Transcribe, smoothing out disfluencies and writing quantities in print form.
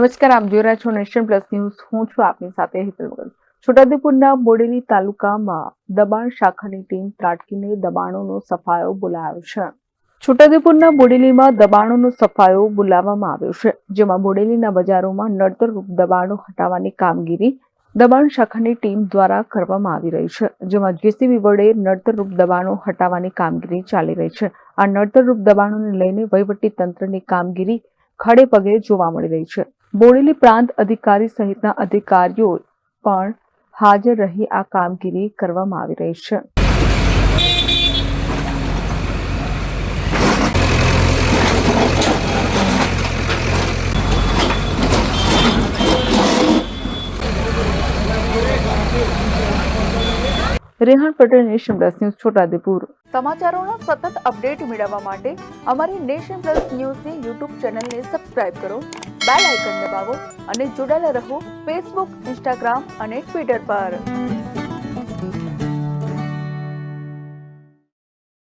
નમસ્કાર, આપ જોઈ રહ્યા છો નેશન પ્લસ ન્યૂઝ. હું છું આપની સાથે હિતલ વગર. છોટાઉદેપુરના બોડેલી તાલુકામાં દબાણ શાખાની ટીમ ત્રાટકીને દબાણોનો સફાયો બોલાવ્યો છે. છોટાઉદેપુરના બોડેલીમાં દબાણોનો સફાયો બોલાવવામાં આવ્યો છે, જેમાં બોડેલીના બજારોમાં નડતરરૂપ દબાણો હટાવવાની કામગીરી દબાણ શાખાની ટીમ દ્વારા કરવામાં આવી રહી છે, જેમાં જેસીબી વડે નડતરરૂપ દબાણો હટાવવાની કામગીરી ચાલી રહી છે. આ નડતરરૂપ દબાણોને લઈને વહીવટી તંત્રની કામગીરી ખડે પગે જોવા મળી રહી છે. બોડેલી પ્રાંત અધિકારી સહિતના અધિકારીઓ પણ હાજર રહી આ કામગીરી કરવામાં આવી રહી છે. Rehan Patel, nation plus news, Chhota Udepur. સમાચારોના સતત અપડેટ મેળવવા માટે અમારી નેશન પ્લસ ન્યૂઝની યુટ્યુબ ચેનલને સબસ્ક્રાઇબ કરો, બેલ આઇકન દબાવો અને જોડાયેલા રહો ફેસબુક, ઇન્સ્ટાગ્રામ અને ટ્વિટર પર.